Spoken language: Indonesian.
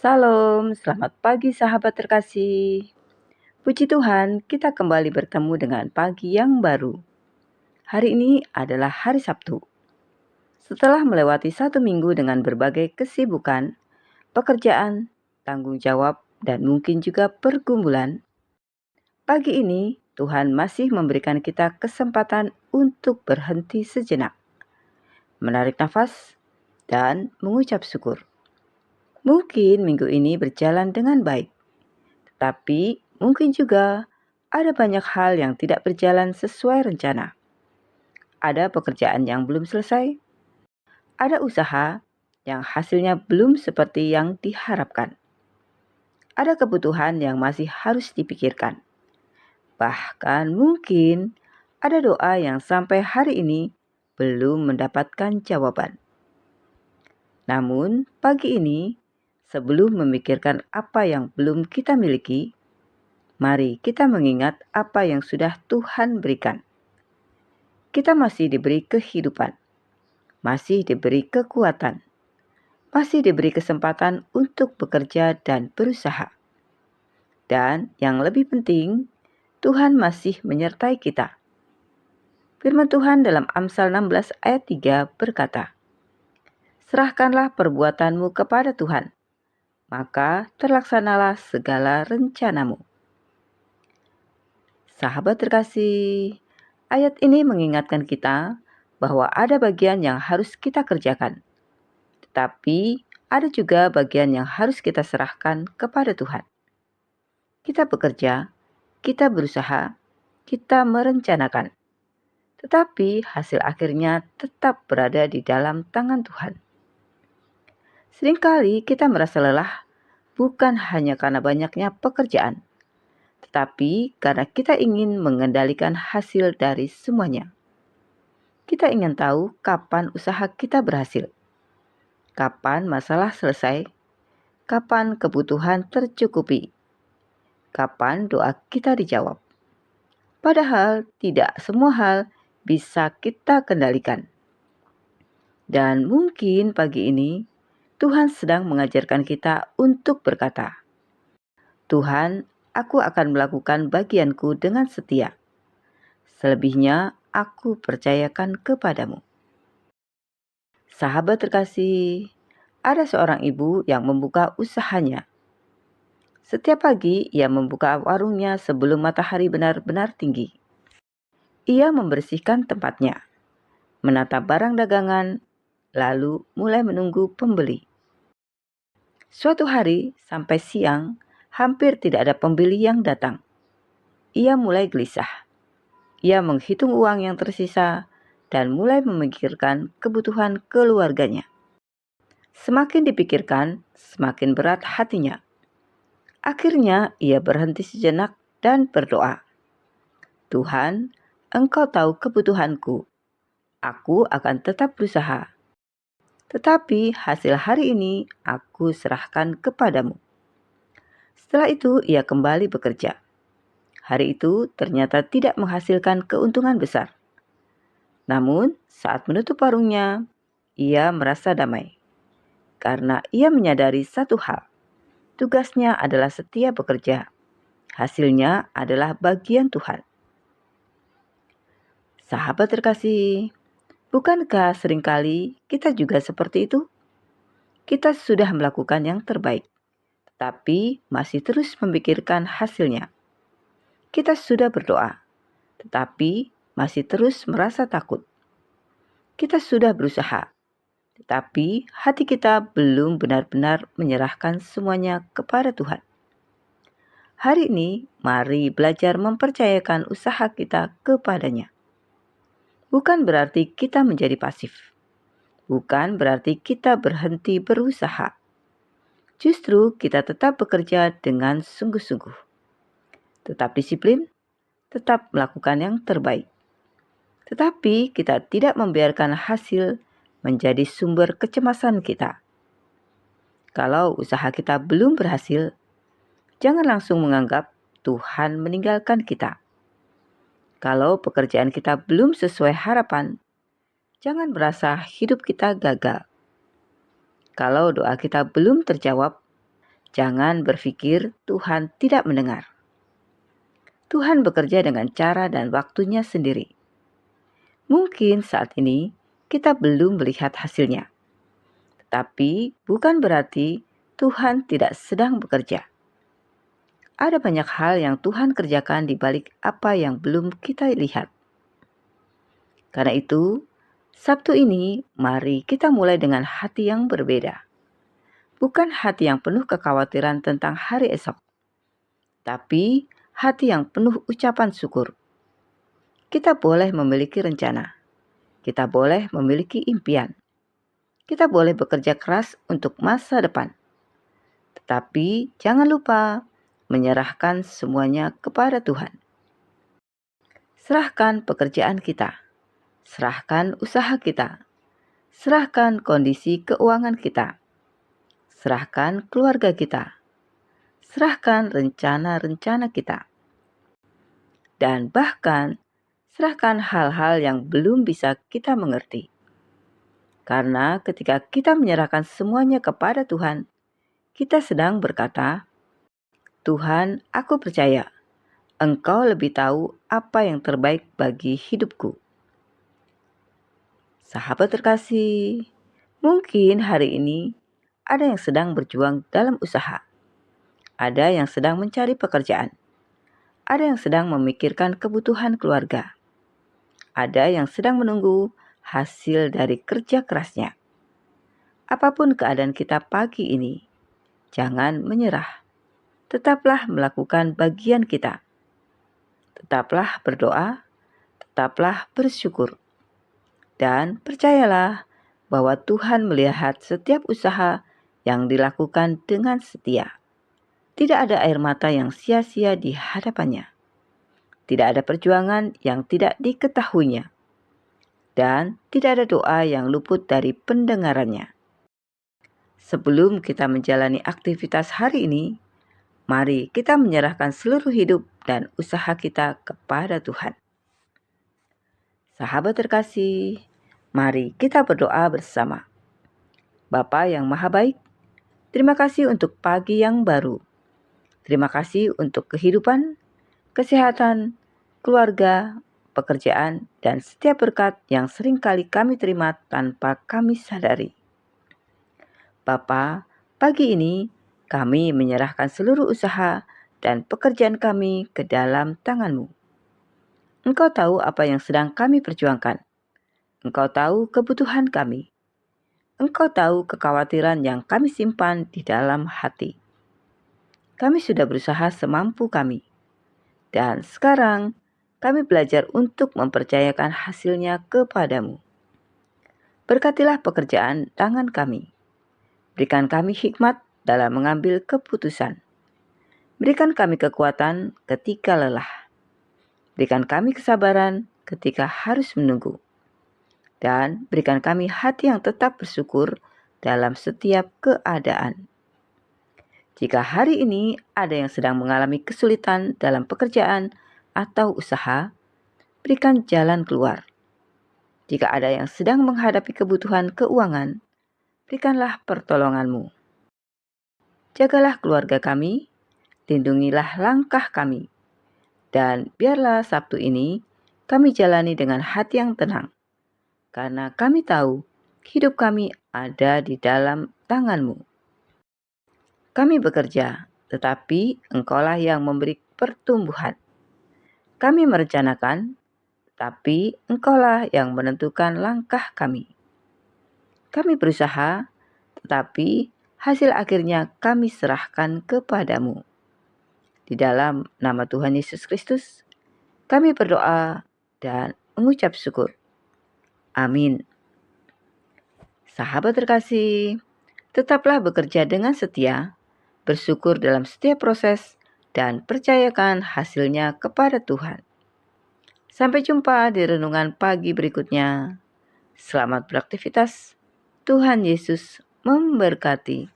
Salam, selamat pagi sahabat terkasih. Puji Tuhan, kita kembali bertemu dengan pagi yang baru. Hari ini adalah hari Sabtu. Setelah melewati satu minggu dengan berbagai kesibukan, pekerjaan, tanggung jawab, dan mungkin juga pergumulan, pagi ini Tuhan masih memberikan kita kesempatan untuk berhenti sejenak, menarik nafas, dan mengucap syukur. Mungkin minggu ini berjalan dengan baik. Tapi mungkin juga ada banyak hal yang tidak berjalan sesuai rencana. Ada pekerjaan yang belum selesai, ada usaha yang hasilnya belum seperti yang diharapkan. Ada kebutuhan yang masih harus dipikirkan. Bahkan mungkin ada doa yang sampai hari ini belum mendapatkan jawaban. Namun pagi ini, sebelum memikirkan apa yang belum kita miliki, mari kita mengingat apa yang sudah Tuhan berikan. Kita masih diberi kehidupan, masih diberi kekuatan, masih diberi kesempatan untuk bekerja dan berusaha. Dan yang lebih penting, Tuhan masih menyertai kita. Firman Tuhan dalam Amsal 16 ayat 3 berkata, "Serahkanlah perbuatanmu kepada Tuhan, maka terlaksanalah segala rencanamu." Sahabat terkasih, ayat ini mengingatkan kita bahwa ada bagian yang harus kita kerjakan, tetapi ada juga bagian yang harus kita serahkan kepada Tuhan. Kita bekerja, kita berusaha, kita merencanakan, tetapi hasil akhirnya tetap berada di dalam tangan Tuhan. Seringkali kita merasa lelah bukan hanya karena banyaknya pekerjaan, tetapi karena kita ingin mengendalikan hasil dari semuanya. Kita ingin tahu kapan usaha kita berhasil, kapan masalah selesai, kapan kebutuhan tercukupi, kapan doa kita dijawab. Padahal tidak semua hal bisa kita kendalikan. Dan mungkin pagi ini Tuhan sedang mengajarkan kita untuk berkata, "Tuhan, aku akan melakukan bagianku dengan setia. Selebihnya aku percayakan kepadamu." Sahabat terkasih, ada seorang ibu yang membuka usahanya. Setiap pagi ia membuka warungnya sebelum matahari benar-benar tinggi. Ia membersihkan tempatnya, menata barang dagangan, lalu mulai menunggu pembeli. Suatu hari sampai siang, hampir tidak ada pembeli yang datang. Ia mulai gelisah. Ia menghitung uang yang tersisa dan mulai memikirkan kebutuhan keluarganya. Semakin dipikirkan, semakin berat hatinya. Akhirnya ia berhenti sejenak dan berdoa. "Tuhan, Engkau tahu kebutuhanku. Aku akan tetap berusaha. Tetapi hasil hari ini aku serahkan kepadamu." Setelah itu ia kembali bekerja. Hari itu ternyata tidak menghasilkan keuntungan besar. Namun saat menutup warungnya, ia merasa damai. Karena ia menyadari satu hal. Tugasnya adalah setia bekerja. Hasilnya adalah bagian Tuhan. Sahabat terkasih, bukankah seringkali kita juga seperti itu? Kita sudah melakukan yang terbaik, tapi masih terus memikirkan hasilnya. Kita sudah berdoa, tetapi masih terus merasa takut. Kita sudah berusaha, tetapi hati kita belum benar-benar menyerahkan semuanya kepada Tuhan. Hari ini, mari belajar mempercayakan usaha kita kepadanya. Bukan berarti kita menjadi pasif. Bukan berarti kita berhenti berusaha. Justru kita tetap bekerja dengan sungguh-sungguh. Tetap disiplin, tetap melakukan yang terbaik. Tetapi kita tidak membiarkan hasil menjadi sumber kecemasan kita. Kalau usaha kita belum berhasil, jangan langsung menganggap Tuhan meninggalkan kita. Kalau pekerjaan kita belum sesuai harapan, jangan merasa hidup kita gagal. Kalau doa kita belum terjawab, Jangan berpikir Tuhan tidak mendengar. Tuhan bekerja dengan cara dan waktunya sendiri. Mungkin saat ini kita belum melihat hasilnya, tetapi bukan berarti Tuhan tidak sedang bekerja. Ada banyak hal yang Tuhan kerjakan di balik apa yang belum kita lihat. Karena itu, Sabtu ini mari kita mulai dengan hati yang berbeda. Bukan hati yang penuh kekhawatiran tentang hari esok, tapi hati yang penuh ucapan syukur. Kita boleh memiliki rencana. Kita boleh memiliki impian. Kita boleh bekerja keras untuk masa depan. Tetapi jangan lupa menyerahkan semuanya kepada Tuhan. Serahkan pekerjaan kita. Serahkan usaha kita. Serahkan kondisi keuangan kita. Serahkan keluarga kita. Serahkan rencana-rencana kita. Dan bahkan serahkan hal-hal yang belum bisa kita mengerti. Karena ketika kita menyerahkan semuanya kepada Tuhan, kita sedang berkata, Tuhan, aku percaya Engkau lebih tahu apa yang terbaik bagi hidupku. Sahabat terkasih, mungkin hari ini ada yang sedang berjuang dalam usaha. Ada yang sedang mencari pekerjaan. Ada yang sedang memikirkan kebutuhan keluarga. Ada yang sedang menunggu hasil dari kerja kerasnya. Apapun keadaan kita pagi ini, jangan menyerah. Tetaplah melakukan bagian kita. Tetaplah berdoa, tetaplah bersyukur. Dan percayalah bahwa Tuhan melihat setiap usaha yang dilakukan dengan setia. Tidak ada air mata yang sia-sia di hadapannya. Tidak ada perjuangan yang tidak diketahuinya. Dan tidak ada doa yang luput dari pendengarannya. Sebelum kita menjalani aktivitas hari ini, mari kita menyerahkan seluruh hidup dan usaha kita kepada Tuhan. Sahabat terkasih, mari kita berdoa bersama. Bapa yang Maha Baik, terima kasih untuk pagi yang baru. Terima kasih untuk kehidupan, kesehatan, keluarga, pekerjaan, dan setiap berkat yang seringkali kami terima tanpa kami sadari. Bapa, pagi ini kami menyerahkan seluruh usaha dan pekerjaan kami ke dalam tangan-Mu. Engkau tahu apa yang sedang kami perjuangkan. Engkau tahu kebutuhan kami. Engkau tahu kekhawatiran yang kami simpan di dalam hati. Kami sudah berusaha semampu kami. Dan sekarang kami belajar untuk mempercayakan hasilnya kepadamu. Berkatilah pekerjaan tangan kami. Berikan kami hikmat dalam mengambil keputusan. Berikan kami kekuatan ketika lelah. Berikan kami kesabaran ketika harus menunggu. Dan berikan kami hati yang tetap bersyukur dalam setiap keadaan. Jika hari ini ada yang sedang mengalami kesulitan dalam pekerjaan atau usaha, berikan jalan keluar. Jika ada yang sedang menghadapi kebutuhan keuangan, berikanlah pertolongan-Mu. Jagalah keluarga kami, lindungilah langkah kami, dan biarlah Sabtu ini kami jalani dengan hati yang tenang, karena kami tahu hidup kami ada di dalam tangan-Mu. Kami bekerja, tetapi Engkaulah yang memberi pertumbuhan. Kami merencanakan, tapi Engkaulah yang menentukan langkah kami. Kami berusaha, tetapi hasil akhirnya kami serahkan kepadamu. Di dalam nama Tuhan Yesus Kristus, kami berdoa dan mengucap syukur. Amin. Sahabat terkasih, tetaplah bekerja dengan setia, bersyukur dalam setiap proses, dan percayakan hasilnya kepada Tuhan. Sampai jumpa di renungan pagi berikutnya. Selamat beraktivitas. Tuhan Yesus memberkati.